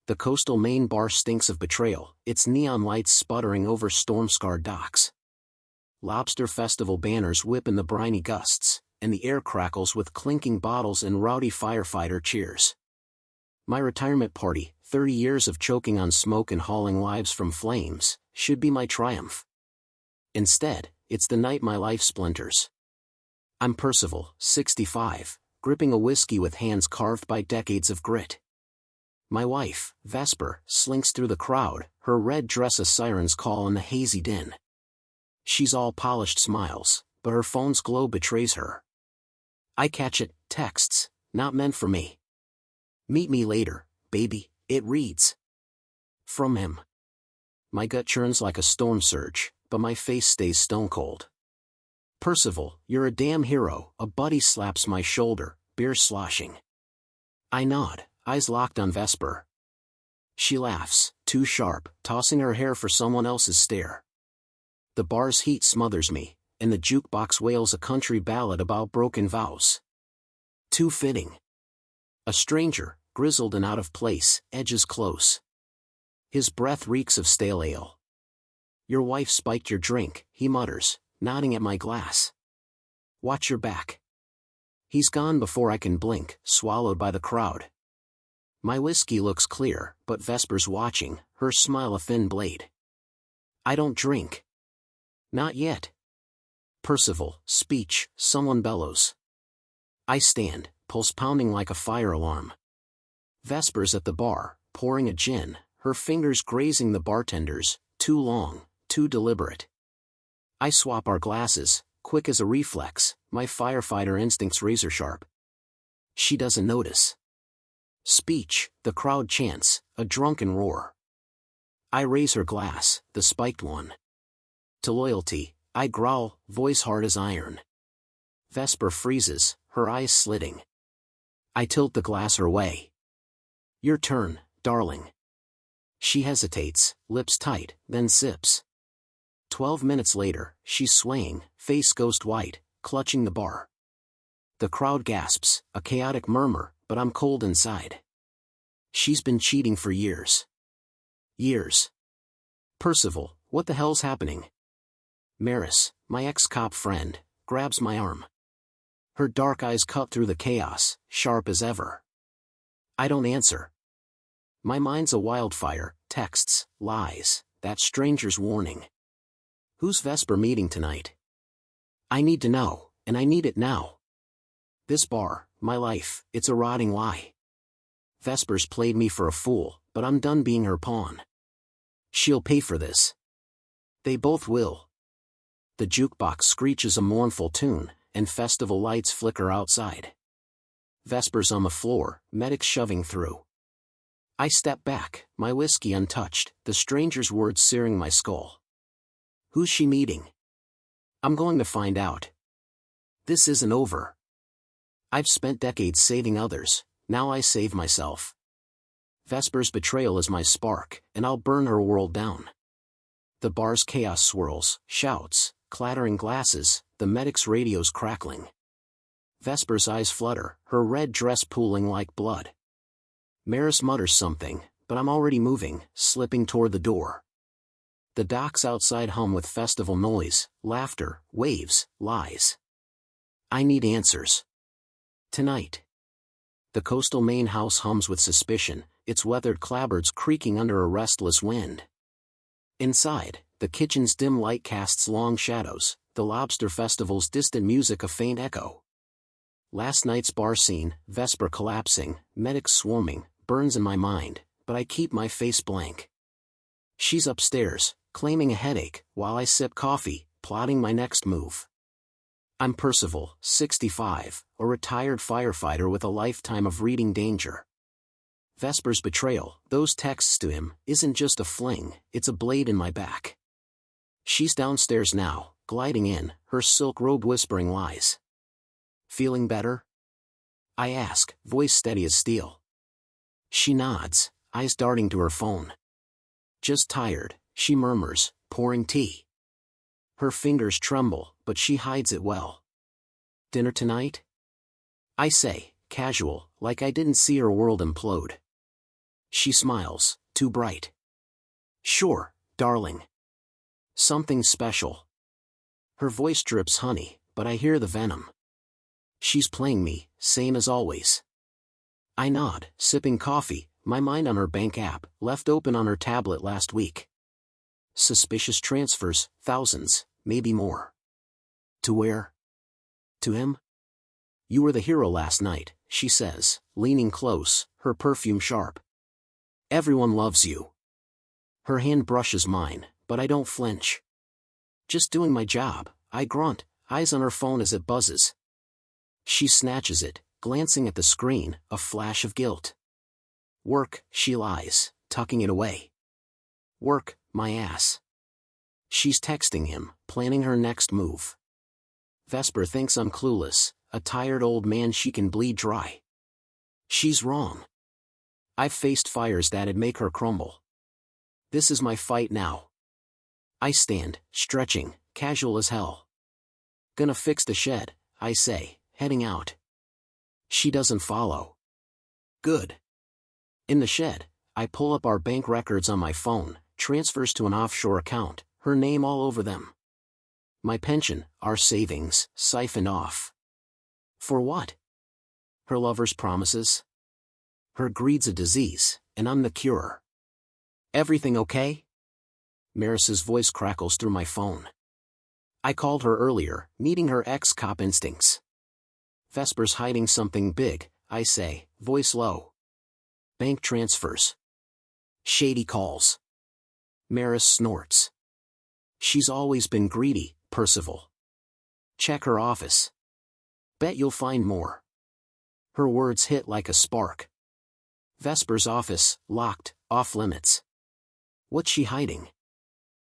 The coastal Maine bar stinks of betrayal, its neon lights sputtering over storm-scarred docks. Lobster festival banners whip in the briny gusts, and the air crackles with clinking bottles and rowdy firefighter cheers. My retirement party, 30 years of choking on smoke and hauling lives from flames, should be my triumph. Instead, it's the night my life splinters. I'm Percival, 65, gripping a whiskey with hands carved by decades of grit. My wife, Vesper, slinks through the crowd, her red dress a siren's call in the hazy din. She's all polished smiles, but her phone's glow betrays her. I catch it, texts, not meant for me. Meet me later, baby, it reads. From him. My gut churns like a storm surge, but my face stays stone cold. Percival, you're a damn hero, a buddy slaps my shoulder, beer sloshing. I nod, eyes locked on Vesper. She laughs, too sharp, tossing her hair for someone else's stare. The bar's heat smothers me, and the jukebox wails a country ballad about broken vows. Too fitting. A stranger, grizzled and out of place, edges close. His breath reeks of stale ale. Your wife spiked your drink, he mutters, nodding at my glass. Watch your back. He's gone before I can blink, swallowed by the crowd. My whiskey looks clear, but Vesper's watching, her smile a thin blade. I don't drink. Not yet. Percival, speech, someone bellows. I stand, pulse pounding like a fire alarm. Vesper's at the bar, pouring a gin, her fingers grazing the bartender's, too long, too deliberate. I swap our glasses, quick as a reflex, my firefighter instincts razor sharp. She doesn't notice. Speech, the crowd chants, a drunken roar. I raise her glass, the spiked one. To loyalty, I growl, voice hard as iron. Vesper freezes, her eyes slitting. I tilt the glass her way. Your turn, darling. She hesitates, lips tight, then sips. 12 minutes later, she's swaying, face ghost white, clutching the bar. The crowd gasps, a chaotic murmur, but I'm cold inside. She's been cheating for years. Years. Percival, what the hell's happening? Maris, my ex-cop friend, grabs my arm. Her dark eyes cut through the chaos, sharp as ever. I don't answer. My mind's a wildfire, texts, lies, that stranger's warning. Who's Vesper meeting tonight? I need to know, and I need it now. This bar, my life, it's a rotting lie. Vesper's played me for a fool, but I'm done being her pawn. She'll pay for this. They both will. The jukebox screeches a mournful tune, and festival lights flicker outside. Vesper's on the floor, medics shoving through. I step back, my whiskey untouched, the stranger's words searing my skull. Who's she meeting? I'm going to find out. This isn't over. I've spent decades saving others, now I save myself. Vesper's betrayal is my spark, and I'll burn her world down. The bar's chaos swirls, shouts, clattering glasses, the medic's radios crackling. Vesper's eyes flutter, her red dress pooling like blood. Maris mutters something, but I'm already moving, slipping toward the door. The docks outside hum with festival noise, laughter, waves, lies. I need answers. Tonight. The coastal Maine house hums with suspicion, its weathered clapboards creaking under a restless wind. Inside, the kitchen's dim light casts long shadows, the lobster festival's distant music a faint echo. Last night's bar scene, Vesper collapsing, medics swarming, burns in my mind, but I keep my face blank. She's upstairs, claiming a headache, while I sip coffee, plotting my next move. I'm Percival, 65, a retired firefighter with a lifetime of reading danger. Vesper's betrayal, those texts to him, isn't just a fling, it's a blade in my back. She's downstairs now, gliding in, her silk robe whispering lies. Feeling better? I ask, voice steady as steel. She nods, eyes darting to her phone. Just tired, she murmurs, pouring tea. Her fingers tremble, but she hides it well. Dinner tonight? I say, casual, like I didn't see her world implode. She smiles, too bright. Sure, darling. Something special. Her voice drips honey, but I hear the venom. She's playing me, same as always. I nod, sipping coffee, my mind on her bank app, left open on her tablet last week. Suspicious transfers, thousands, maybe more. To where? To him? You were the hero last night, she says, leaning close, her perfume sharp. Everyone loves you. Her hand brushes mine, but I don't flinch. Just doing my job, I grunt, eyes on her phone as it buzzes. She snatches it, glancing at the screen, a flash of guilt. Work, she lies, tucking it away. Work, my ass. She's texting him, planning her next move. Vesper thinks I'm clueless, a tired old man she can bleed dry. She's wrong. I've faced fires that'd make her crumble. This is my fight now. I stand, stretching, casual as hell. Gonna fix the shed, I say, heading out. She doesn't follow. Good. In the shed, I pull up our bank records on my phone, transfers to an offshore account, her name all over them. My pension, our savings, siphoned off. For what? Her lover's promises? Her greed's a disease, and I'm the cure. Everything okay? Maris's voice crackles through my phone. I called her earlier, meeting her ex-cop instincts. Vesper's hiding something big, I say, voice low. Bank transfers. Shady calls. Maris snorts. She's always been greedy, Percival. Check her office. Bet you'll find more. Her words hit like a spark. Vesper's office, locked, off limits. What's she hiding?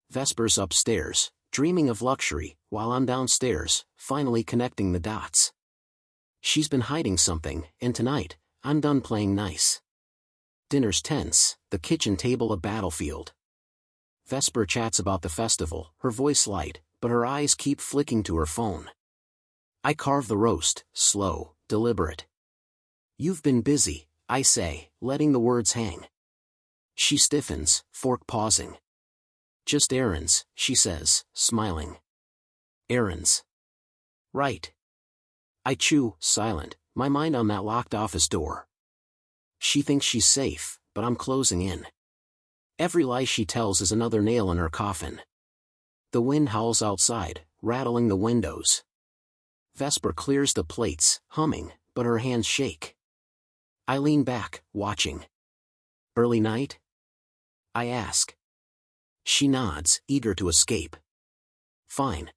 Vesper's upstairs, dreaming of luxury, while I'm downstairs, finally connecting the dots. She's been hiding something, and tonight, I'm done playing nice. Dinner's tense, the kitchen table a battlefield. Vesper chats about the festival, her voice light, but her eyes keep flicking to her phone. I carve the roast, slow, deliberate. You've been busy, I say, letting the words hang. She stiffens, fork pausing. Just errands, she says, smiling. Errands. Right. I chew, silent, my mind on that locked office door. She thinks she's safe, but I'm closing in. Every lie she tells is another nail in her coffin. The wind howls outside, rattling the windows. Vesper clears the plates, humming, but her hands shake. I lean back, watching. Early night? I ask. She nods, eager to escape. Fine.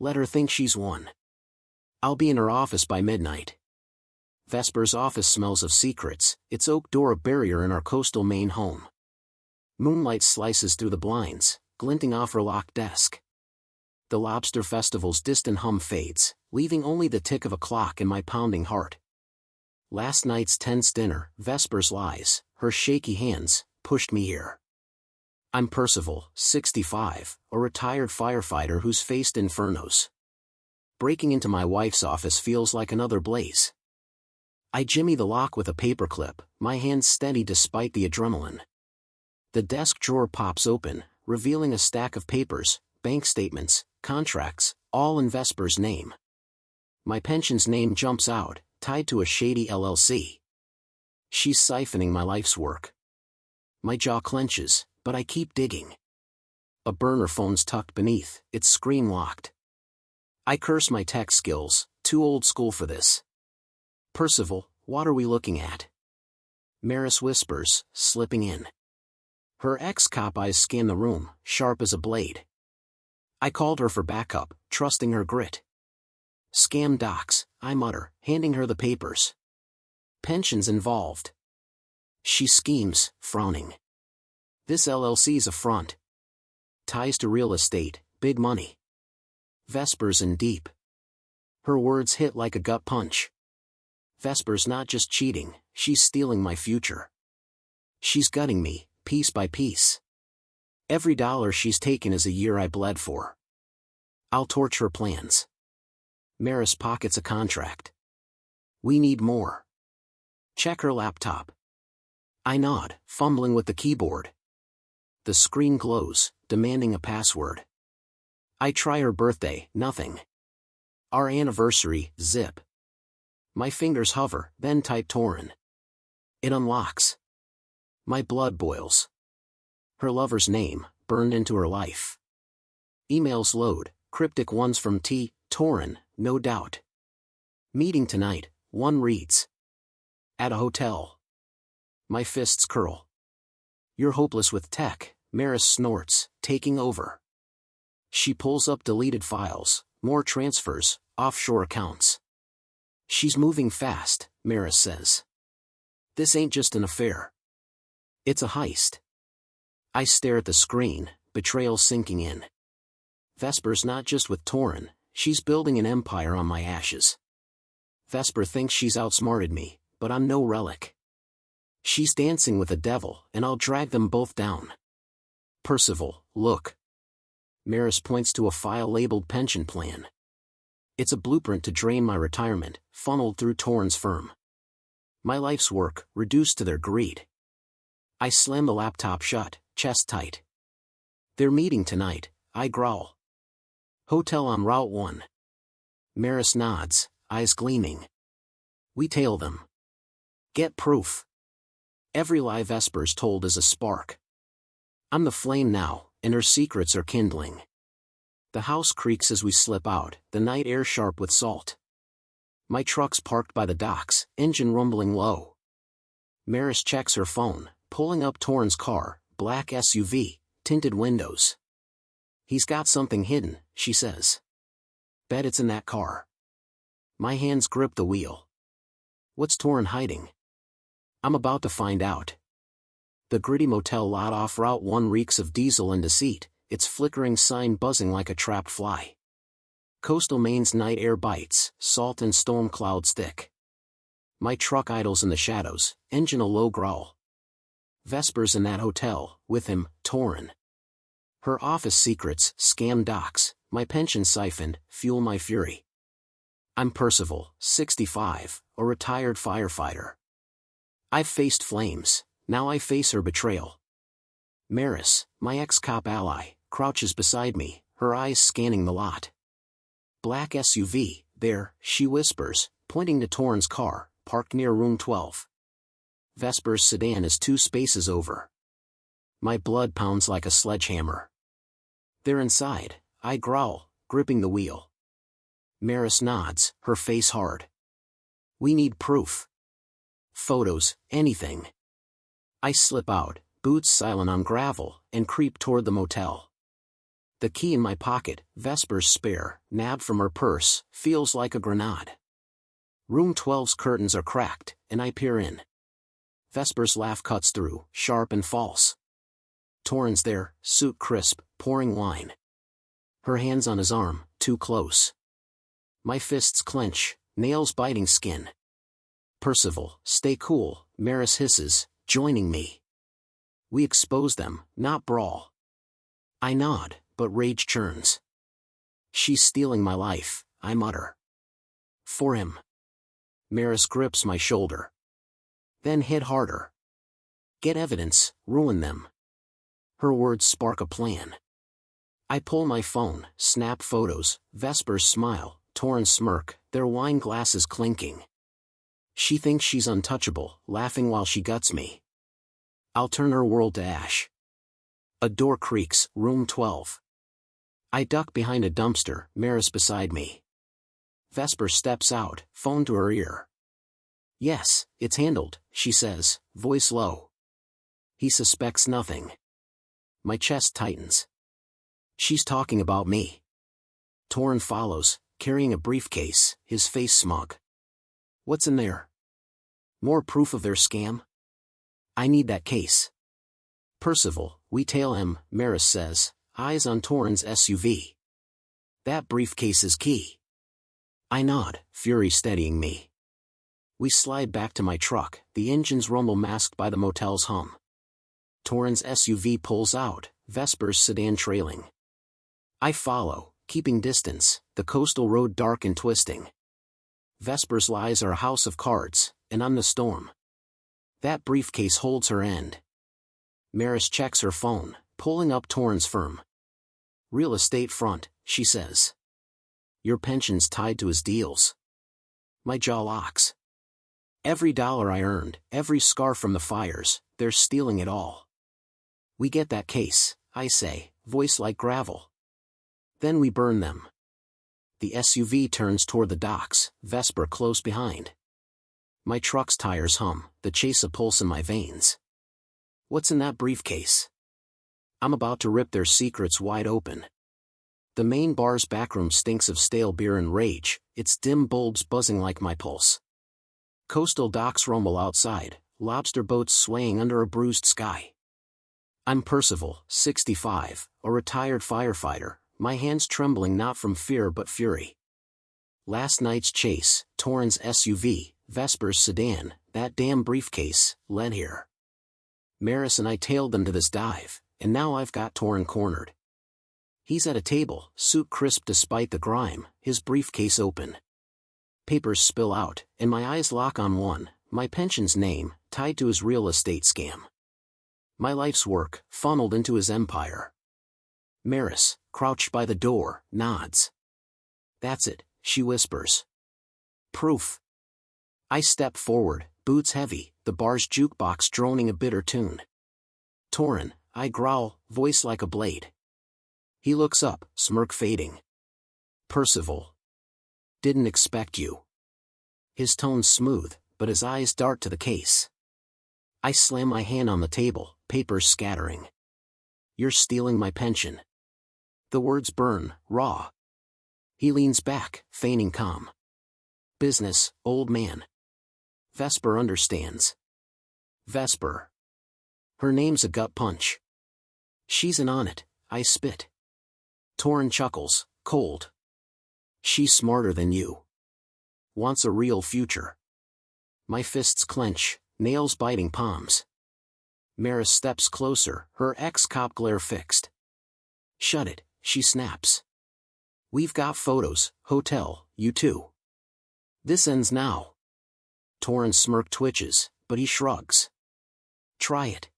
Let her think she's won. I'll be in her office by midnight. Vesper's office smells of secrets, its oak door a barrier in our coastal Maine home. Moonlight slices through the blinds, glinting off her locked desk. The lobster festival's distant hum fades, leaving only the tick of a clock in my pounding heart. Last night's tense dinner, Vesper's lies, her shaky hands, pushed me here. I'm Percival, 65, a retired firefighter who's faced infernos. Breaking into my wife's office feels like another blaze. I jimmy the lock with a paperclip, my hands steady despite the adrenaline. The desk drawer pops open, revealing a stack of papers, bank statements, contracts, all in Vesper's name. My pension's name jumps out, tied to a shady LLC. She's siphoning my life's work. My jaw clenches, but I keep digging. A burner phone's tucked beneath, its screen locked. I curse my tech skills, too old school for this. Percival, what are we looking at? Maris whispers, slipping in. Her ex-cop eyes scan the room, sharp as a blade. I called her for backup, trusting her grit. Scam docs, I mutter, handing her the papers. Pensions involved. She schemes, frowning. This LLC's a front. Ties to real estate, big money. Vesper's in deep. Her words hit like a gut punch. Vesper's not just cheating, she's stealing my future. She's gutting me, piece by piece. Every dollar she's taken is a year I bled for. I'll torch her plans. Maris pockets a contract. We need more. Check her laptop. I nod, fumbling with the keyboard. The screen glows, demanding a password. I try her birthday, nothing. Our anniversary, zip. My fingers hover, then type Torin. It unlocks. My blood boils. Her lover's name, burned into her life. Emails load, cryptic ones from Torin, no doubt. Meeting tonight, one reads. At a hotel. My fists curl. You're hopeless with tech, Maris snorts, taking over. She pulls up deleted files, more transfers, offshore accounts. She's moving fast, Maris says. This ain't just an affair. It's a heist. I stare at the screen, betrayal sinking in. Vesper's not just with Torin, she's building an empire on my ashes. Vesper thinks she's outsmarted me, but I'm no relic. She's dancing with the devil, and I'll drag them both down. Percival, look. Maris points to a file labeled pension plan. It's a blueprint to drain my retirement, funneled through Torin's firm. My life's work, reduced to their greed. I slam the laptop shut, chest tight. They're meeting tonight, I growl. Hotel on Route 1. Maris nods, eyes gleaming. We tail them. Get proof. Every lie Vesper's told is a spark. I'm the flame now, and her secrets are kindling. The house creaks as we slip out, the night air sharp with salt. My truck's parked by the docks, engine rumbling low. Maris checks her phone, pulling up Torin's car, black SUV, tinted windows. He's got something hidden, she says. Bet it's in that car. My hands grip the wheel. What's Torin hiding? I'm about to find out. The gritty motel lot off Route 1 reeks of diesel and deceit, its flickering sign buzzing like a trapped fly. Coastal Maine's night air bites, salt and storm clouds thick. My truck idles in the shadows, engine a low growl. Vesper's in that hotel, with him, Torin. Her office secrets, scam docs, my pension siphoned, fuel my fury. I'm Percival, 65, a retired firefighter. I've faced flames, now I face her betrayal. Maris, my ex-cop ally, crouches beside me, her eyes scanning the lot. Black SUV, there, she whispers, pointing to Torin's car, parked near room 12. Vesper's sedan is 2 spaces over. My blood pounds like a sledgehammer. They're inside, I growl, gripping the wheel. Maris nods, her face hard. We need proof. Photos, anything. I slip out, boots silent on gravel, and creep toward the motel. The key in my pocket, Vesper's spare, nabbed from her purse, feels like a grenade. Room 12's curtains are cracked, and I peer in. Vesper's laugh cuts through, sharp and false. Torin's there, suit crisp, pouring wine. Her hands on his arm, too close. My fists clench, nails biting skin. Percival, stay cool, Maris hisses, joining me. We expose them, not brawl. I nod, but rage churns. She's stealing my life, I mutter. For him. Maris grips my shoulder. Then hit harder. Get evidence, ruin them. Her words spark a plan. I pull my phone, snap photos, Vesper's smile, Torin's smirk, their wine glasses clinking. She thinks she's untouchable, laughing while she guts me. I'll turn her world to ash. A door creaks, room 12. I duck behind a dumpster, Maris beside me. Vesper steps out, phone to her ear. Yes, it's handled, she says, voice low. He suspects nothing. My chest tightens. She's talking about me. Torin follows, carrying a briefcase, his face smug. What's in there? More proof of their scam? I need that case. Percival, we tail him, Maris says, eyes on Torin's SUV. That briefcase is key. I nod, fury steadying me. We slide back to my truck, the engine's rumble masked by the motel's hum. Torin's SUV pulls out, Vesper's sedan trailing. I follow, keeping distance, the coastal road dark and twisting. Vesper's lies are a house of cards, and I'm the storm. That briefcase holds her end. Maris checks her phone, pulling up Torrens' firm. Real estate front, she says. Your pension's tied to his deals. My jaw locks. Every dollar I earned, every scar from the fires, they're stealing it all. We get that case, I say, voice like gravel. Then we burn them. The SUV turns toward the docks, Vesper close behind. My truck's tires hum, the chase a pulse in my veins. What's in that briefcase? I'm about to rip their secrets wide open. The main bar's backroom stinks of stale beer and rage, its dim bulbs buzzing like my pulse. Coastal docks rumble outside, lobster boats swaying under a bruised sky. I'm Percival, 65, a retired firefighter, my hands trembling not from fear but fury. Last night's chase, Torrens' SUV, Vesper's sedan, that damn briefcase, led here. Maris and I tailed them to this dive, and now I've got Torren cornered. He's at a table, suit crisp despite the grime, his briefcase open. Papers spill out, and my eyes lock on one, my pension's name, tied to his real estate scam. My life's work, funneled into his empire. Maris, crouched by the door, nods. That's it, she whispers. Proof. I step forward, boots heavy, the bar's jukebox droning a bitter tune. Torren, I growl, voice like a blade. He looks up, smirk fading. Percival. Didn't expect you. His tone's smooth, but his eyes dart to the case. I slam my hand on the table, papers scattering. You're stealing my pension. The words burn, raw. He leans back, feigning calm. Business, old man. Vesper understands. Vesper. Her name's a gut punch. She's in on it, I spit. Torren chuckles, cold. She's smarter than you. Wants a real future. My fists clench, nails biting palms. Maris steps closer, her ex-cop glare fixed. Shut it, she snaps. We've got photos, hotel, you too. This ends now. Torren's smirk twitches, but he shrugs. Try it.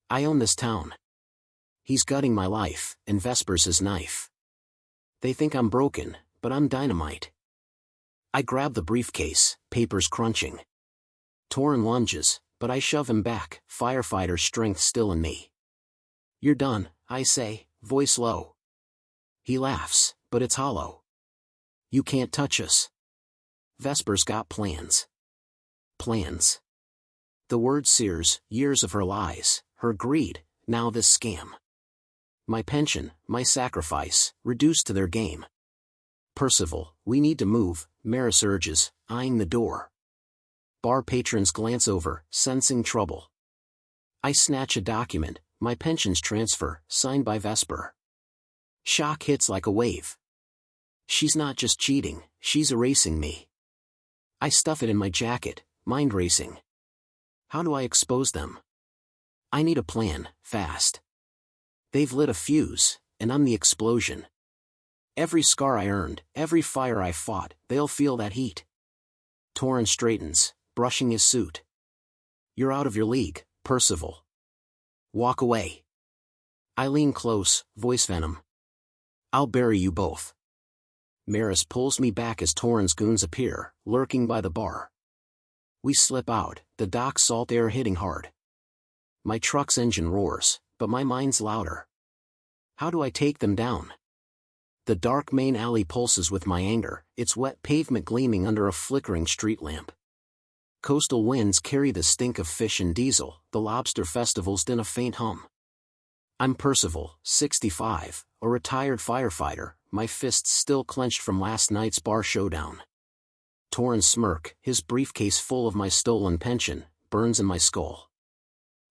I own this town. He's gutting my life, and Vesper's his knife. They think I'm broken, but I'm dynamite. I grab the briefcase, papers crunching. Torren lunges, but I shove him back, firefighter strength still in me. You're done, I say, voice low. He laughs, but it's hollow. You can't touch us. Vesper's got plans. Plans. The word sears, years of her lies, her greed, now this scam. My pension, my sacrifice, reduced to their game. Percival, we need to move, Maris urges, eyeing the door. Bar patrons glance over, sensing trouble. I snatch a document, my pension's transfer, signed by Vesper. Shock hits like a wave. She's not just cheating, she's erasing me. I stuff it in my jacket, mind racing. How do I expose them? I need a plan, fast. They've lit a fuse, and I'm the explosion. Every scar I earned, every fire I fought, they'll feel that heat. Torren straightens, brushing his suit. You're out of your league, Percival. Walk away. I lean close, voice venom. I'll bury you both. Maris pulls me back as Torren's goons appear, lurking by the bar. We slip out, the dock's salt air hitting hard. My truck's engine roars, but my mind's louder. How do I take them down? The dark main alley pulses with my anger, its wet pavement gleaming under a flickering street lamp. Coastal winds carry the stink of fish and diesel, the lobster festivals din a faint hum. I'm Percival, 65, a retired firefighter, my fists still clenched from last night's bar showdown. Torren's smirk, his briefcase full of my stolen pension, burns in my skull.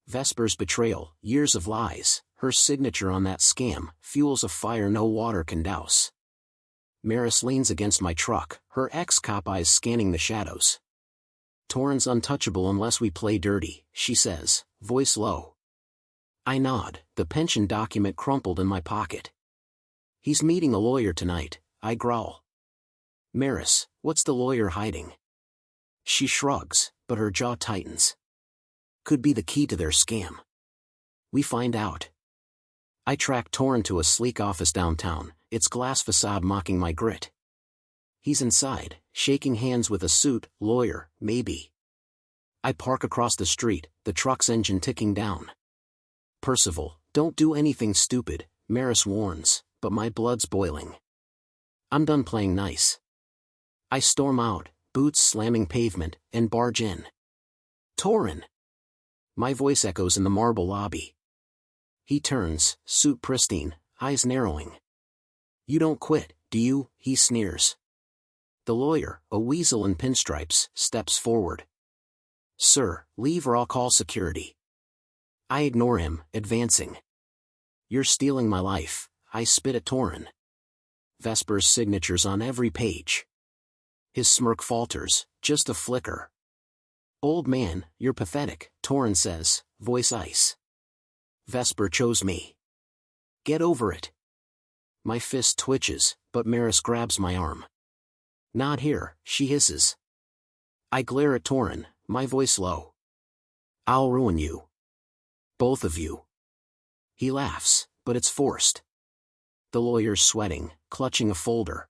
Vesper's betrayal, years of lies, her signature on that scam, fuels a fire no water can douse. Maris leans against my truck, her ex-cop eyes scanning the shadows. Torren's untouchable unless we play dirty, she says, voice low. I nod, the pension document crumpled in my pocket. He's meeting a lawyer tonight, I growl. Maris, what's the lawyer hiding? She shrugs, but her jaw tightens. could be the key to their scam. We find out. I track Torrin to a sleek office downtown, its glass facade mocking my grit. He's inside, shaking hands with a suit, lawyer, maybe. I park across the street, the truck's engine ticking down. Percival, don't do anything stupid, Maris warns, but my blood's boiling. I'm done playing nice. I storm out, boots slamming pavement, and barge in. Torrin! My voice echoes in the marble lobby. He turns, suit pristine, eyes narrowing. You don't quit, do you? He sneers. The lawyer, a weasel in pinstripes, steps forward. Sir, leave or I'll call security. I ignore him, advancing. You're stealing my life, I spit at Torrin. Vesper's signature's on every page. His smirk falters, just a flicker. Old man, you're pathetic, Torrin says, voice ice. Vesper chose me. Get over it. My fist twitches, but Maris grabs my arm. Not here, she hisses. I glare at Torrin, my voice low. I'll ruin you. Both of you. He laughs, but it's forced. The lawyer's sweating, clutching a folder.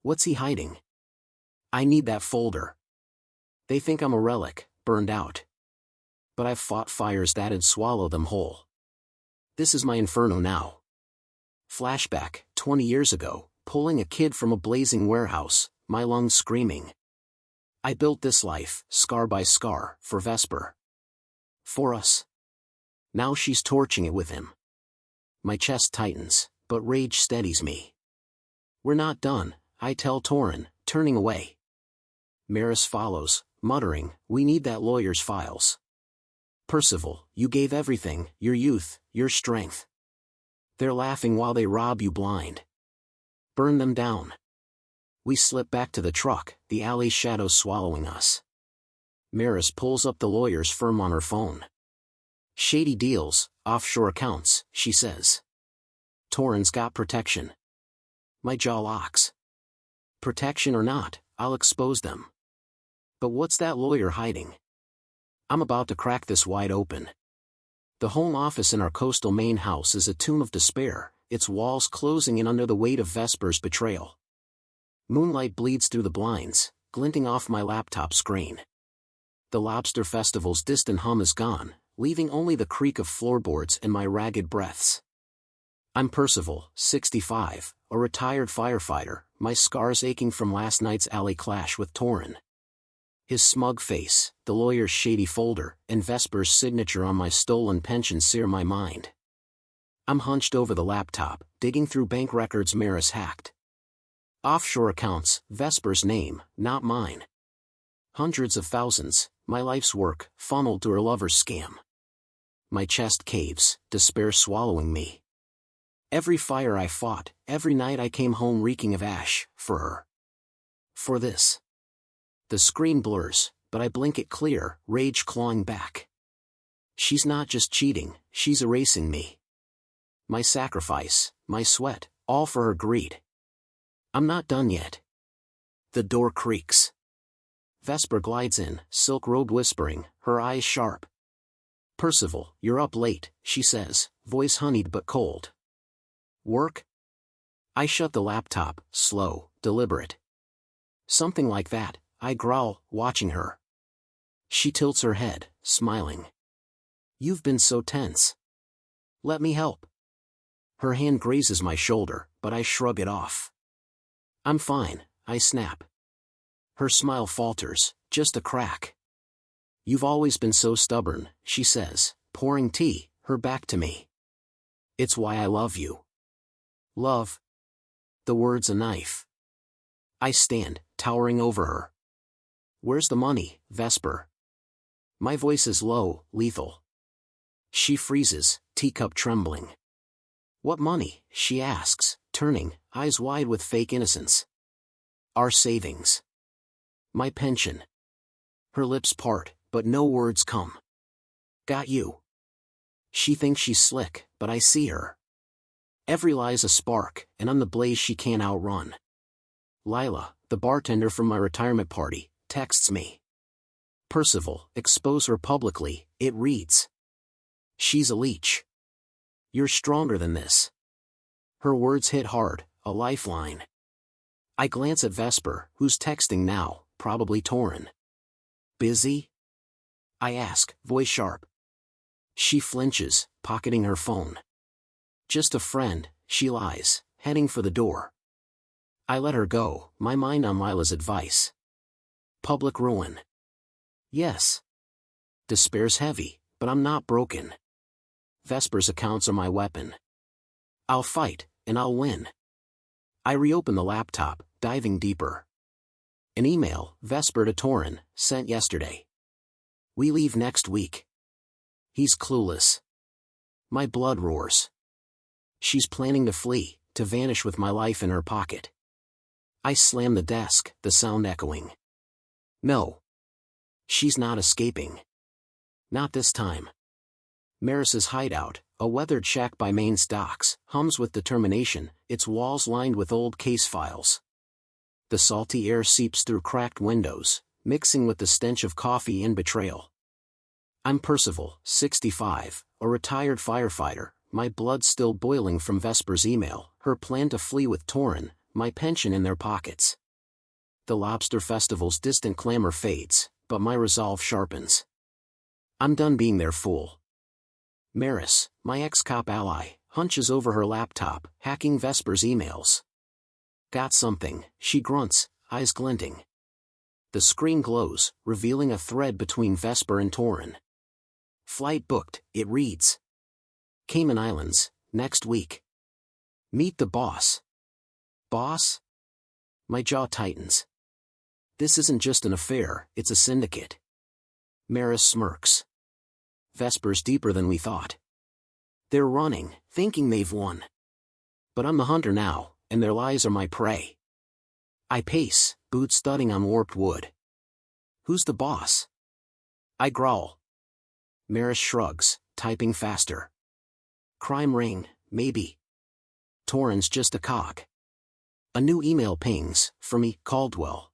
What's he hiding? I need that folder. They think I'm a relic, burned out. But I've fought fires that'd swallow them whole. This is my inferno now. Flashback, 20 years ago, pulling a kid from a blazing warehouse, my lungs screaming. I built this life, scar by scar, for Vesper. For us. Now she's torching it with him. My chest tightens, but rage steadies me. We're not done, I tell Torrin, turning away. Maris follows, muttering, we need that lawyer's files. Percival, you gave everything, your youth, your strength. They're laughing while they rob you blind. Burn them down. We slip back to the truck, the alley shadows swallowing us. Maris pulls up the lawyer's firm on her phone. Shady deals, offshore accounts, she says. Torrin's got protection. My jaw locks. Protection or not, I'll expose them. But what's that lawyer hiding? I'm about to crack this wide open. The home office in our coastal Maine house is a tomb of despair, its walls closing in under the weight of Vesper's betrayal. Moonlight bleeds through the blinds, glinting off my laptop screen. The Lobster Festival's distant hum is gone, leaving only the creak of floorboards and my ragged breaths. I'm Percival, 65, a retired firefighter, my scars aching from last night's alley clash with Torrin. His smug face, the lawyer's shady folder, and Vesper's signature on my stolen pension sear my mind. I'm hunched over the laptop, digging through bank records Maris hacked. Offshore accounts, Vesper's name, not mine. Hundreds of thousands, my life's work, funneled to her lover's scam. My chest caves, despair swallowing me. Every fire I fought, every night I came home reeking of ash, for her. For this. The screen blurs, but I blink it clear, rage clawing back. She's not just cheating, she's erasing me. My sacrifice, my sweat, all for her greed. I'm not done yet. The door creaks. Vesper glides in, silk-robed whispering, her eyes sharp. Percival, you're up late, she says, voice honeyed but cold. Work? I shut the laptop, slow, deliberate. Something like that, I growl, watching her. She tilts her head, smiling. You've been so tense. Let me help. Her hand grazes my shoulder, but I shrug it off. I'm fine, I snap. Her smile falters, just a crack. You've always been so stubborn, she says, pouring tea, her back to me. It's why I love you. Love? The word's a knife. I stand, towering over her. Where's the money, Vesper? My voice is low, lethal. She freezes, teacup trembling. What money? She asks, turning, eyes wide with fake innocence. Our savings. My pension. Her lips part, but no words come. Got you. She thinks she's slick, but I see her. Every lie's a spark, and I'm the blaze she can't outrun. Lila, the bartender from my retirement party, texts me. Percival, expose her publicly, it reads. She's a leech. You're stronger than this. Her words hit hard, a lifeline. I glance at Vesper, who's texting now, probably Torin. Busy? I ask, voice sharp. She flinches, pocketing her phone. Just a friend, she lies, heading for the door. I let her go, my mind on Lila's advice. Public ruin. Yes. Despair's heavy, but I'm not broken. Vesper's accounts are my weapon. I'll fight, and I'll win. I reopen the laptop, diving deeper. An email, Vesper to Torin, sent yesterday. We leave next week. He's clueless. My blood roars. She's planning to flee, to vanish with my life in her pocket. I slam the desk, the sound echoing. No. She's not escaping. Not this time. Maris's hideout, a weathered shack by Maine's docks, hums with determination, its walls lined with old case files. The salty air seeps through cracked windows, mixing with the stench of coffee and betrayal. I'm Percival, 65, a retired firefighter, my blood still boiling from Vesper's email, her plan to flee with Torin, my pension in their pockets. The lobster festival's distant clamor fades, but my resolve sharpens. I'm done being their fool. Maris, my ex-cop ally, hunches over her laptop, hacking Vesper's emails. Got something, she grunts, eyes glinting. The screen glows, revealing a thread between Vesper and Torin. Flight booked, it reads. Cayman Islands, next week. Meet the boss. Boss? My jaw tightens. This isn't just an affair, it's a syndicate. Maris smirks. Vesper's deeper than we thought. They're running, thinking they've won. But I'm the hunter now, and their lies are my prey. I pace, boots thudding on warped wood. Who's the boss? I growl. Maris shrugs, typing faster. Crime ring, maybe. Torin's just a cog. A new email pings, for me, Caldwell.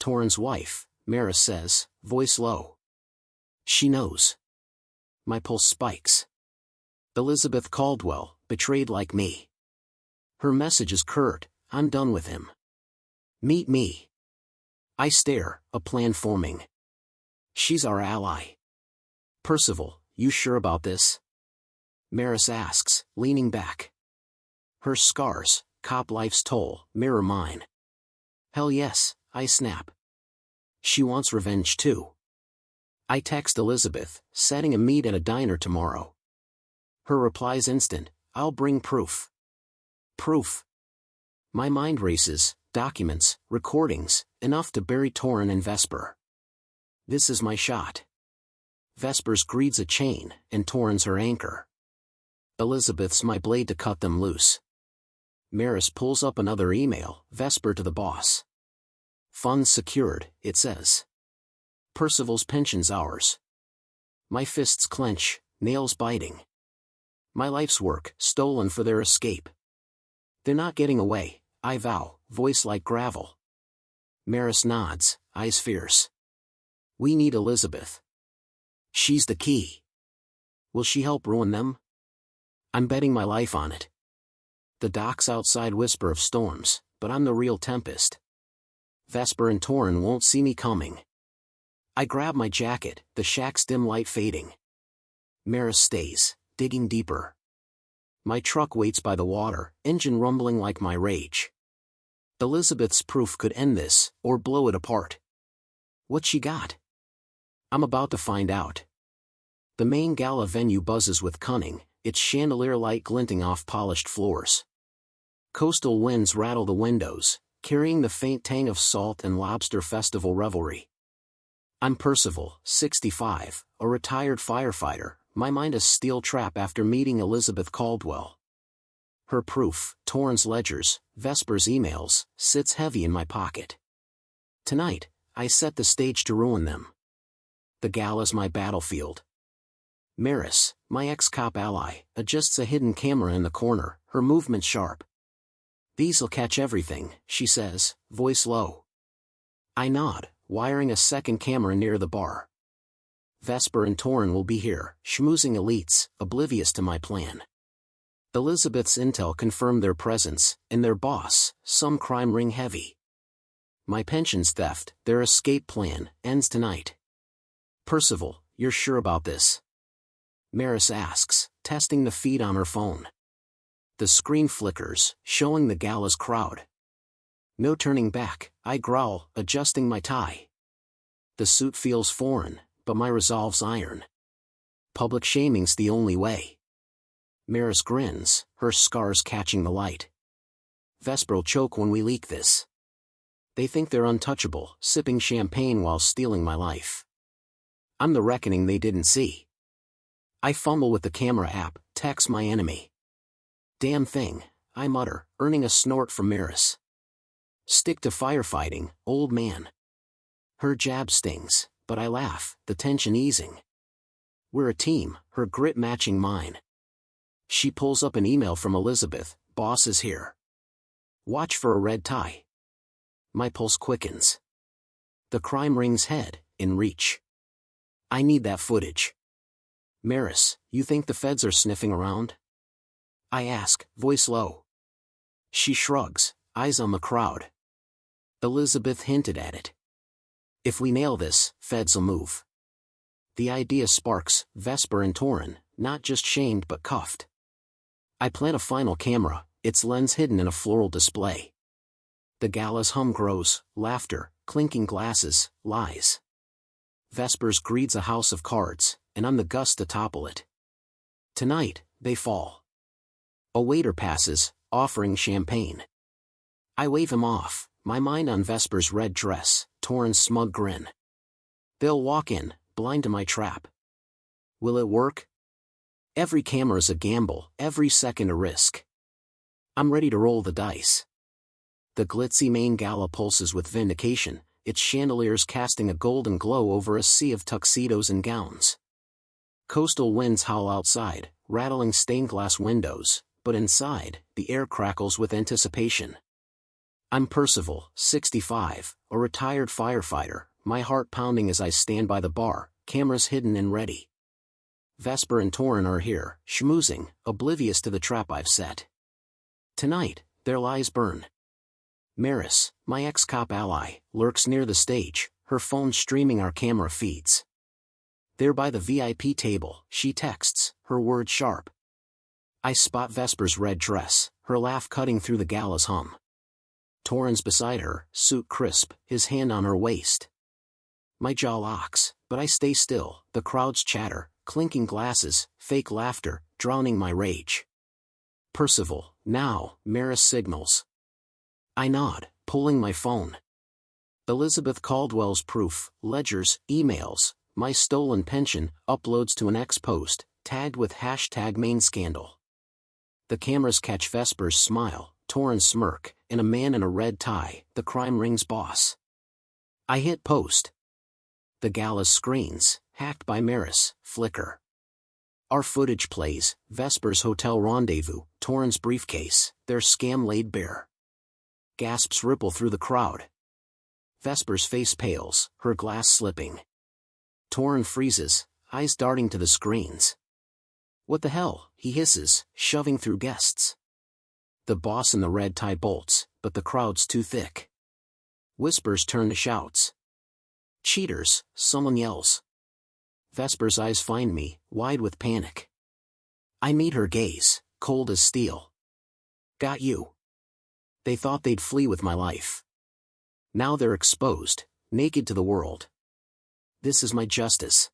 Torin's wife, Maris says, voice low. She knows. My pulse spikes. Elizabeth Caldwell, betrayed like me. Her message is curt, I'm done with him. Meet me. I stare, a plan forming. She's our ally. Percival, you sure about this? Maris asks, leaning back. Her scars, cop life's toll, mirror mine. Hell yes, I snap. She wants revenge too. I text Elizabeth, setting a meet at a diner tomorrow. Her reply's instant, I'll bring proof. Proof. My mind races, documents, recordings, enough to bury Torin and Vesper. This is my shot. Vesper's greed's a chain, and Torin's her anchor. Elizabeth's my blade to cut them loose. Maris pulls up another email, Vesper to the boss. Funds secured, it says. Percival's pension's ours. My fists clench, nails biting. My life's work, stolen for their escape. They're not getting away, I vow, voice like gravel. Maris nods, eyes fierce. We need Elizabeth. She's the key. Will she help ruin them? I'm betting my life on it. The docks outside whisper of storms, but I'm the real tempest. Vesper and Torin won't see me coming. I grab my jacket, the shack's dim light fading. Maris stays, digging deeper. My truck waits by the water, engine rumbling like my rage. Elizabeth's proof could end this, or blow it apart. What she got? I'm about to find out. The main gala venue buzzes with cunning, its chandelier light glinting off polished floors. Coastal winds rattle the windows, carrying the faint tang of salt and lobster festival revelry. I'm Percival, 65, a retired firefighter, my mind a steel trap after meeting Elizabeth Caldwell. Her proof, Torin's ledgers, Vesper's emails, sits heavy in my pocket. Tonight, I set the stage to ruin them. The gala's my battlefield. Maris, my ex-cop ally, adjusts a hidden camera in the corner, her movement sharp. These'll catch everything, she says, voice low. I nod, wiring a second camera near the bar. Vesper and Torin will be here, schmoozing elites, oblivious to my plan. Elizabeth's intel confirmed their presence, and their boss, some crime ring heavy. My pension's theft, their escape plan, ends tonight. Percival, you're sure about this? Maris asks, testing the feed on her phone. The screen flickers, showing the gala's crowd. No turning back, I growl, adjusting my tie. The suit feels foreign, but my resolve's iron. Public shaming's the only way. Maris grins, her scars catching the light. Vesper'll choke when we leak this. They think they're untouchable, sipping champagne while stealing my life. I'm the reckoning they didn't see. I fumble with the camera app, text my enemy. Damn thing, I mutter, earning a snort from Maris. Stick to firefighting, old man. Her jab stings, but I laugh, the tension easing. We're a team, her grit matching mine. She pulls up an email from Elizabeth, boss is here. Watch for a red tie. My pulse quickens. The crime ring's head, in reach. I need that footage. Maris, you think the feds are sniffing around? I ask, voice low. She shrugs, eyes on the crowd. Elizabeth hinted at it. If we nail this, feds'll move. The idea sparks, Vesper and Torin, not just shamed but cuffed. I plant a final camera, its lens hidden in a floral display. The gala's hum grows, laughter, clinking glasses, lies. Vesper's greed's a house of cards, and I'm the gust to topple it. Tonight, they fall. A waiter passes, offering champagne. I wave him off, my mind on Vesper's red dress, Torin's smug grin. They'll walk in, blind to my trap. Will it work? Every camera's a gamble, every second a risk. I'm ready to roll the dice. The glitzy main gala pulses with vindication, its chandeliers casting a golden glow over a sea of tuxedos and gowns. Coastal winds howl outside, rattling stained glass windows, but inside, the air crackles with anticipation. I'm Percival, 65, a retired firefighter, my heart pounding as I stand by the bar, cameras hidden and ready. Vesper and Torin are here, schmoozing, oblivious to the trap I've set. Tonight, their lies burn. Maris, my ex-cop ally, lurks near the stage, her phone streaming our camera feeds. There by the VIP table, she texts, her words sharp. I spot Vesper's red dress, her laugh cutting through the gala's hum. Torin's beside her, suit crisp, his hand on her waist. My jaw locks, but I stay still, the crowd's chatter, clinking glasses, fake laughter, drowning my rage. Percival, now, Maris signals. I nod, pulling my phone. Elizabeth Caldwell's proof, ledgers, emails, my stolen pension, uploads to an ex-post, tagged with #mainscandal. The cameras catch Vesper's smile, Torin's smirk, and a man in a red tie, the crime ring's boss. I hit post. The gala's screens, hacked by Maris, flicker. Our footage plays, Vesper's hotel rendezvous, Torin's briefcase, their scam laid bare. Gasps ripple through the crowd. Vesper's face pales, her glass slipping. Torin freezes, eyes darting to the screens. What the hell, he hisses, shoving through guests. The boss in the red tie bolts, but the crowd's too thick. Whispers turn to shouts. Cheaters, someone yells. Vesper's eyes find me, wide with panic. I meet her gaze, cold as steel. Got you. They thought they'd flee with my life. Now they're exposed, naked to the world. This is my justice.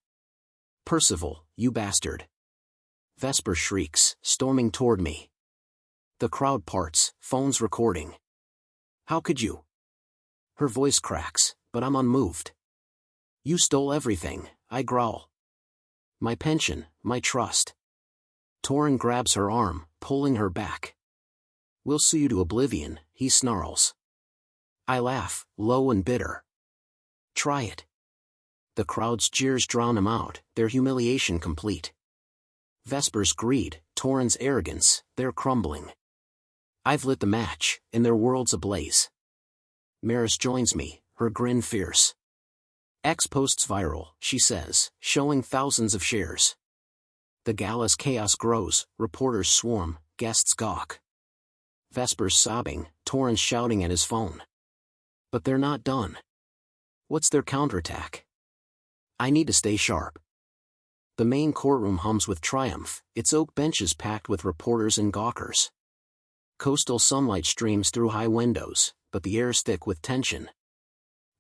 Percival, you bastard. Vesper shrieks, storming toward me. The crowd parts, phones recording. How could you? Her voice cracks, but I'm unmoved. You stole everything, I growl. My pension, my trust. Torin grabs her arm, pulling her back. We'll sue you to oblivion, he snarls. I laugh, low and bitter. Try it. The crowd's jeers drown him out, their humiliation complete. Vesper's greed, Torin's arrogance, they're crumbling. I've lit the match, and their world's ablaze. Maris joins me, her grin fierce. X posts viral, she says, showing thousands of shares. The gala's chaos grows, reporters swarm, guests gawk. Vesper's sobbing, Torrance shouting at his phone. But they're not done. What's their counterattack? I need to stay sharp. The main courtroom hums with triumph, its oak benches packed with reporters and gawkers. Coastal sunlight streams through high windows, but the air's thick with tension.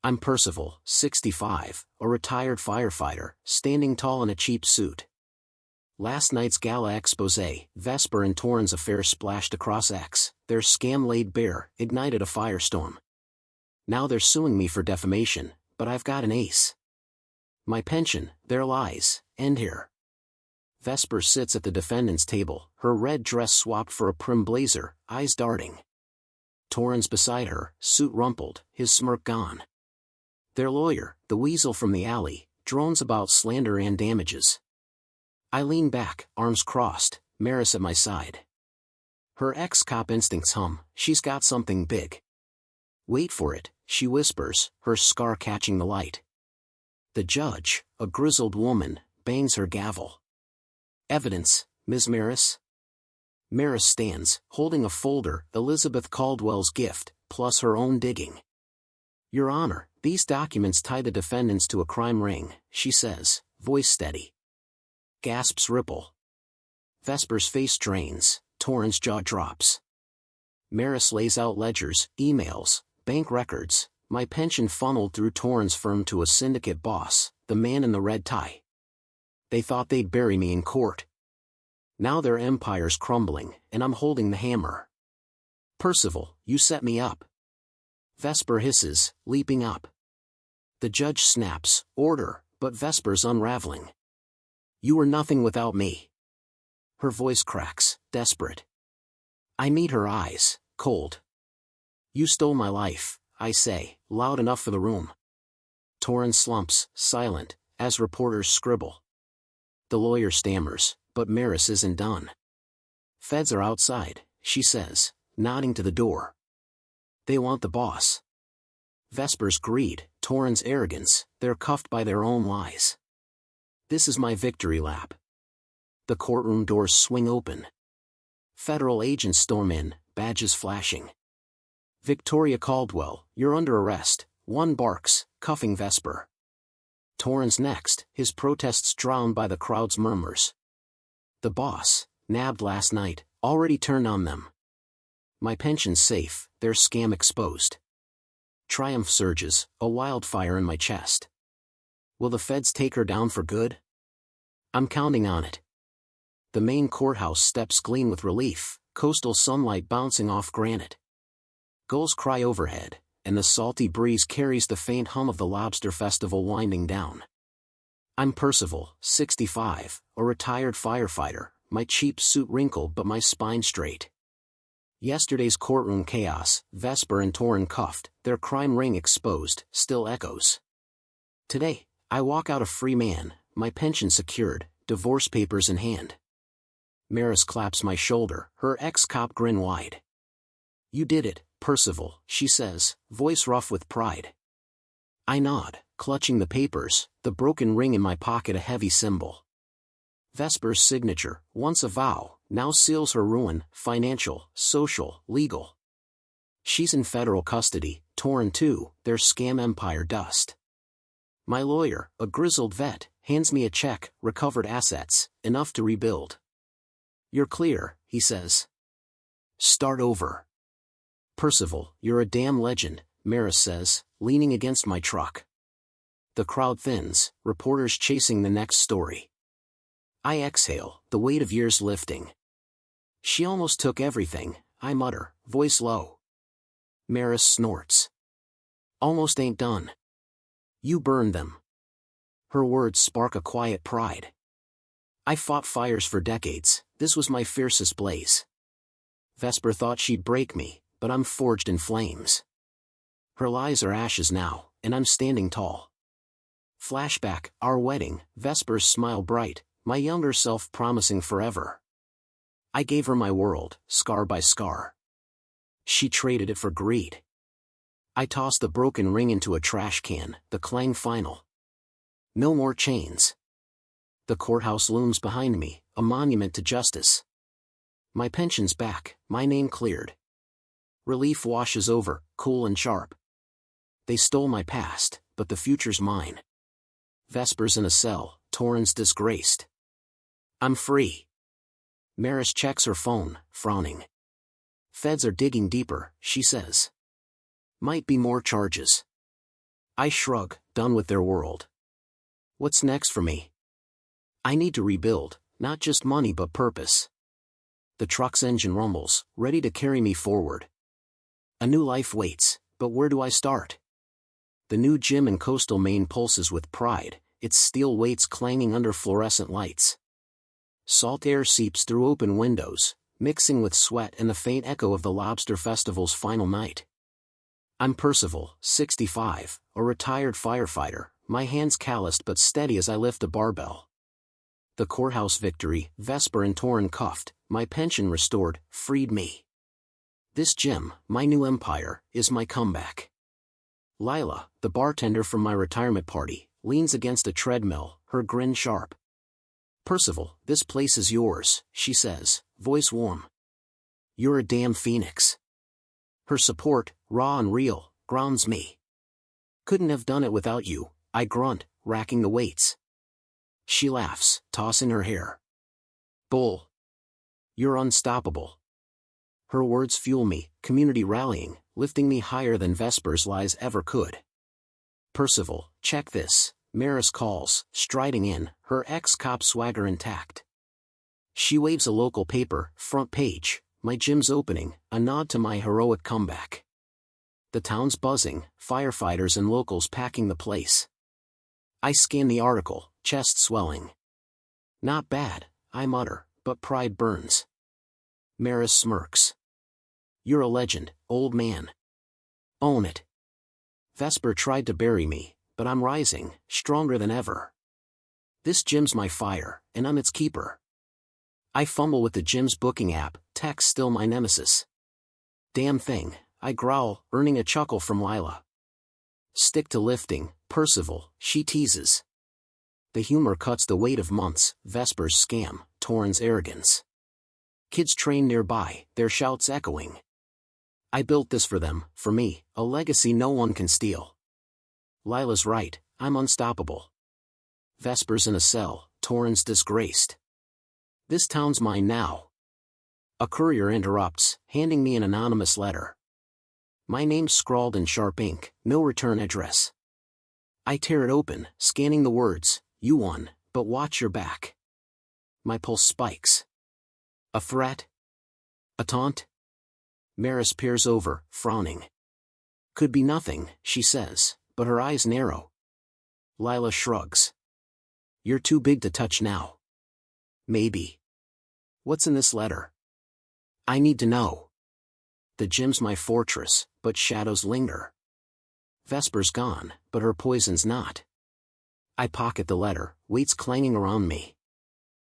I'm Percival, 65, a retired firefighter, standing tall in a cheap suit. Last night's gala expose, Vesper and Torrance affair splashed across X, their scam laid bare, ignited a firestorm. Now they're suing me for defamation, but I've got an ace. My pension, their lies, end here. Vesper sits at the defendant's table, her red dress swapped for a prim blazer, eyes darting. Torrance beside her, suit rumpled, his smirk gone. Their lawyer, the weasel from the alley, drones about slander and damages. I lean back, arms crossed, Maris at my side. Her ex-cop instincts hum, she's got something big. Wait for it, she whispers, her scar catching the light. The judge, a grizzled woman, bangs her gavel. Evidence, Ms. Maris? Maris stands, holding a folder, Elizabeth Caldwell's gift, plus her own digging. Your Honor, these documents tie the defendants to a crime ring, she says, voice steady. Gasps ripple. Vesper's face drains, Torrance's jaw drops. Maris lays out ledgers, emails, bank records, my pension funneled through Torrance's firm to a syndicate boss, the man in the red tie. They thought they'd bury me in court. Now their empire's crumbling, and I'm holding the hammer. Percival, you set me up. Vesper hisses, leaping up. The judge snaps, order, but Vesper's unraveling. You were nothing without me. Her voice cracks, desperate. I meet her eyes, cold. You stole my life, I say, loud enough for the room. Torrance slumps, silent, as reporters scribble. The lawyer stammers, but Maris isn't done. Feds are outside, she says, nodding to the door. They want the boss. Vesper's greed, Torrance's arrogance, they're cuffed by their own lies. This is my victory lap. The courtroom doors swing open. Federal agents storm in, badges flashing. Victoria Caldwell, you're under arrest, one barks, cuffing Vesper. Torrance next, his protests drowned by the crowd's murmurs. The boss, nabbed last night, already turned on them. My pension's safe, their scam exposed. Triumph surges, a wildfire in my chest. Will the feds take her down for good? I'm counting on it. The main courthouse steps gleam with relief, coastal sunlight bouncing off granite. Gulls cry overhead, and the salty breeze carries the faint hum of the lobster festival winding down. I'm Percival, 65, a retired firefighter, my cheap suit wrinkled but my spine straight. Yesterday's courtroom chaos, Vesper and Torrance cuffed, their crime ring exposed, still echoes. Today, I walk out a free man, my pension secured, divorce papers in hand. Maris claps my shoulder, her ex-cop grin wide. You did it, Percival, she says, voice rough with pride. I nod, clutching the papers, the broken ring in my pocket a heavy symbol. Vesper's signature, once a vow, now seals her ruin, financial, social, legal. She's in federal custody, torn too, their scam empire dust. My lawyer, a grizzled vet, hands me a check, recovered assets, enough to rebuild. You're clear, he says. Start over. Percival, you're a damn legend, Maris says, leaning against my truck. The crowd thins, reporters chasing the next story. I exhale, the weight of years lifting. She almost took everything, I mutter, voice low. Maris snorts. Almost ain't done. You burned them. Her words spark a quiet pride. I fought fires for decades, this was my fiercest blaze. Vesper thought she'd break me, but I'm forged in flames. Her lies are ashes now, and I'm standing tall. Flashback, our wedding, Vesper's smile bright, my younger self promising forever. I gave her my world, scar by scar. She traded it for greed. I tossed the broken ring into a trash can, the clang final. No more chains. The courthouse looms behind me, a monument to justice. My pension's back, my name cleared. Relief washes over, cool and sharp. They stole my past, but the future's mine. Vespers in a cell, Torrens disgraced. I'm free. Maris checks her phone, frowning. Feds are digging deeper, she says. Might be more charges. I shrug, done with their world. What's next for me? I need to rebuild, not just money but purpose. The truck's engine rumbles, ready to carry me forward. A new life waits, but where do I start? The new gym in coastal Maine pulses with pride, its steel weights clanging under fluorescent lights. Salt air seeps through open windows, mixing with sweat and the faint echo of the Lobster Festival's final night. I'm Percival, 65, a retired firefighter, my hands calloused but steady as I lift a barbell. The courthouse victory, Vesper and Torren cuffed, my pension restored, freed me. This gym, my new empire, is my comeback. Lila, the bartender from my retirement party, leans against a treadmill, her grin sharp. Percival, this place is yours, she says, voice warm. You're a damn phoenix. Her support, raw and real, grounds me. Couldn't have done it without you, I grunt, racking the weights. She laughs, tossing her hair. Bull. You're unstoppable. Her words fuel me, community rallying, lifting me higher than Vesper's lies ever could. Percival, check this, Maris calls, striding in, her ex-cop swagger intact. She waves a local paper, front page, my gym's opening, a nod to my heroic comeback. The town's buzzing, firefighters and locals packing the place. I scan the article, chest swelling. Not bad, I mutter, but pride burns. Maris smirks. You're a legend, old man. Own it. Vesper tried to bury me, but I'm rising, stronger than ever. This gym's my fire, and I'm its keeper. I fumble with the gym's booking app, tech's still my nemesis. Damn thing, I growl, earning a chuckle from Lila. Stick to lifting, Percival, she teases. The humor cuts the weight of months, Vesper's scam, Torren's arrogance. Kids train nearby, their shouts echoing. I built this for them, for me, a legacy no one can steal. Lila's right, I'm unstoppable. Vesper's in a cell, Torren's disgraced. This town's mine now. A courier interrupts, handing me an anonymous letter. My name's scrawled in sharp ink, no return address. I tear it open, scanning the words, you won, but watch your back. My pulse spikes. A threat? A taunt? Maris peers over, frowning. Could be nothing, she says, but her eyes narrow. Lila shrugs. You're too big to touch now. Maybe. What's in this letter? I need to know. The gym's my fortress, but shadows linger. Vesper's gone, but her poison's not. I pocket the letter, weights clanging around me.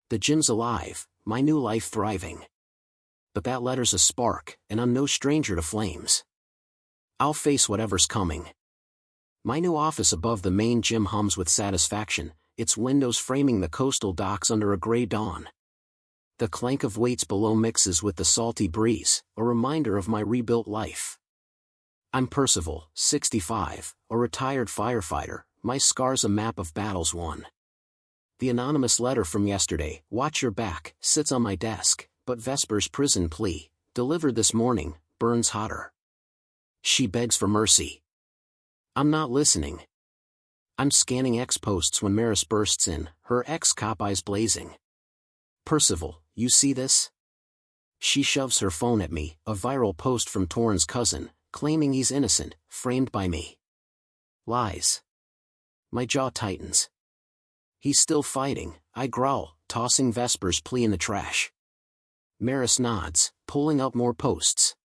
The gym's alive, my new life thriving. But that letter's a spark, and I'm no stranger to flames. I'll face whatever's coming. My new office above the main gym hums with satisfaction, its windows framing the coastal docks under a gray dawn. The clank of weights below mixes with the salty breeze, a reminder of my rebuilt life. I'm Percival, 65, a retired firefighter, my scars a map of battles won. The anonymous letter from yesterday, watch your back, sits on my desk, but Vesper's prison plea, delivered this morning, burns hotter. She begs for mercy. I'm not listening. I'm scanning X-posts when Maris bursts in, her ex-cop eyes blazing. Percival, you see this? She shoves her phone at me, a viral post from Torren's cousin, claiming he's innocent, framed by me. Lies. My jaw tightens. He's still fighting, I growl, tossing Vesper's plea in the trash. Maris nods, pulling up more posts.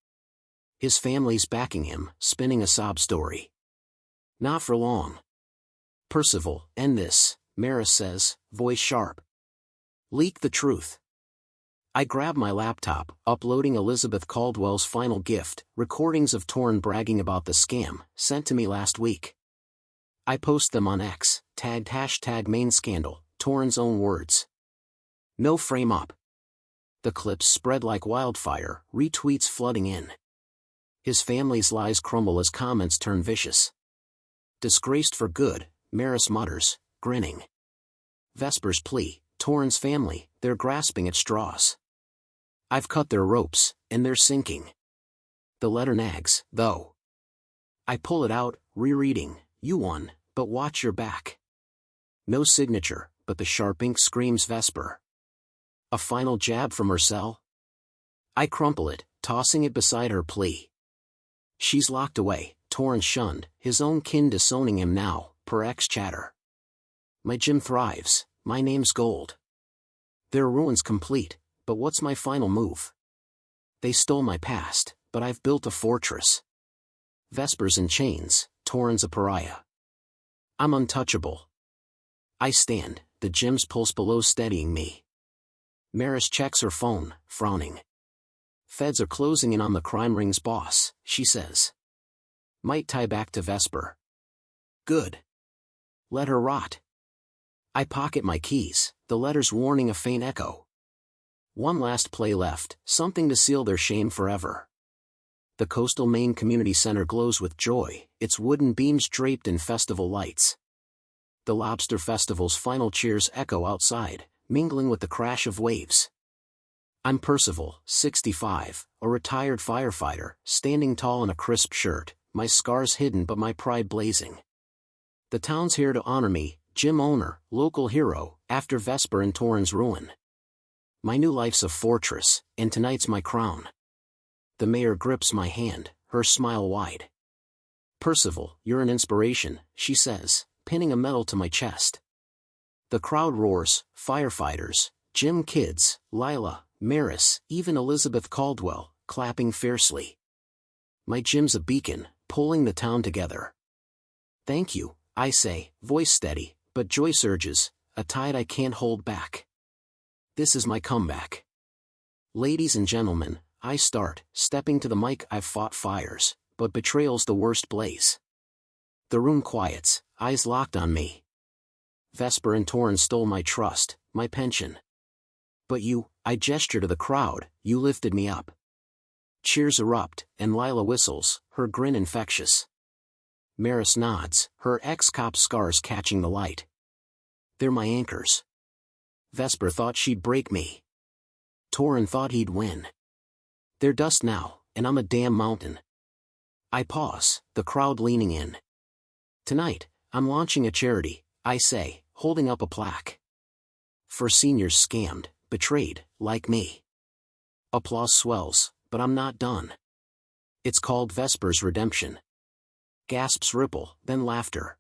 His family's backing him, spinning a sob story. Not for long. Percival, end this, Maris says, voice sharp. Leak the truth. I grab my laptop, uploading Elizabeth Caldwell's final gift, recordings of Torren bragging about the scam, sent to me last week. I post them on X, tagged #main scandal, Torren's own words. No frame up. The clips spread like wildfire, retweets flooding in. His family's lies crumble as comments turn vicious. Disgraced for good, Maris mutters, grinning. Vesper's plea, Torren's family, they're grasping at straws. I've cut their ropes, and they're sinking. The letter nags, though. I pull it out, rereading, you won, but watch your back. No signature, but the sharp ink screams Vesper. A final jab from her cell? I crumple it, tossing it beside her plea. She's locked away, Torren shunned, his own kin disowning him now, per X chatter. My Jim thrives, my name's gold. Their ruin's complete, but what's my final move? They stole my past, but I've built a fortress. Vesper's in chains, Torren's a pariah. I'm untouchable. I stand, the Jim's pulse below steadying me. Maris checks her phone, frowning. Feds are closing in on the crime ring's boss, she says. Might tie back to Vesper. Good. Let her rot. I pocket my keys, the letters warning a faint echo. One last play left, something to seal their shame forever. The coastal Maine Community Center glows with joy, its wooden beams draped in festival lights. The Lobster Festival's final cheers echo outside, mingling with the crash of waves. I'm Percival, 65, a retired firefighter, standing tall in a crisp shirt, my scars hidden but my pride blazing. The town's here to honor me, Jim owner, local hero, after Vesper and Torren's ruin. My new life's a fortress, and tonight's my crown. The mayor grips my hand, her smile wide. Percival, you're an inspiration, she says, pinning a medal to my chest. The crowd roars, firefighters, Jim kids, Lila, Maris, even Elizabeth Caldwell, clapping fiercely. My Jim's a beacon, pulling the town together. Thank you, I say, voice steady, but joy surges, a tide I can't hold back. This is my comeback. Ladies and gentlemen, I start, stepping to the mic. I've fought fires, but betrayal's the worst blaze. The room quiets, eyes locked on me. Vesper and Torren stole my trust, my pension. But you, I gesture to the crowd, you lifted me up. Cheers erupt, and Lila whistles, her grin infectious. Maris nods, her ex-cop scars catching the light. They're my anchors. Vesper thought she'd break me. Torren thought he'd win. They're dust now, and I'm a damn mountain. I pause, the crowd leaning in. Tonight, I'm launching a charity, I say, holding up a plaque. For seniors scammed, betrayed, like me. Applause swells, but I'm not done. It's called Vesper's Redemption. Gasps ripple, then laughter.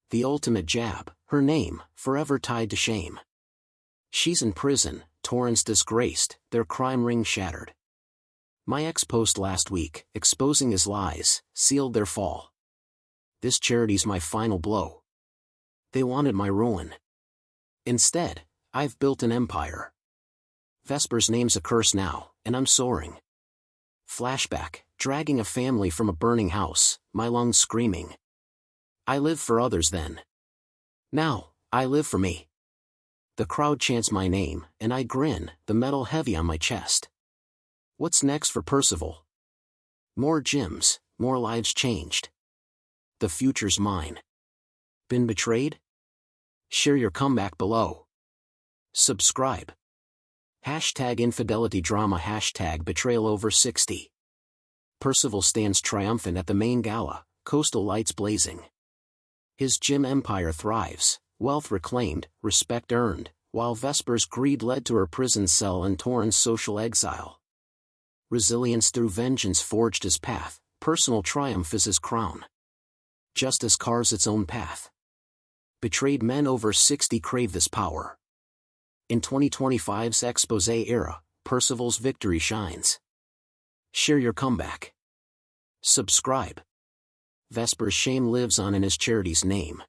The ultimate jab, her name, forever tied to shame. She's in prison, Torren's disgraced, their crime ring shattered. My ex-post last week, exposing his lies, sealed their fall. This charity's my final blow. They wanted my ruin. Instead, I've built an empire. Vesper's name's a curse now, and I'm soaring. Flashback, dragging a family from a burning house, my lungs screaming. I lived for others then. Now, I live for me. The crowd chants my name, and I grin, the medal heavy on my chest. What's next for Percival? More Jims, more lives changed. The future's mine. Been betrayed? Share your comeback below. Subscribe. #Infidelity drama #Betrayal over 60. Percival stands triumphant at the main gala, coastal lights blazing. His Jim empire thrives, wealth reclaimed, respect earned, while Vesper's greed led to her prison cell and Torren's social exile. Resilience through vengeance forged his path, personal triumph is his crown. Justice carves its own path. Betrayed men over 60 crave this power. In 2025's expose era, Percival's victory shines. Share your comeback. Subscribe. Vesper's shame lives on in his charity's name.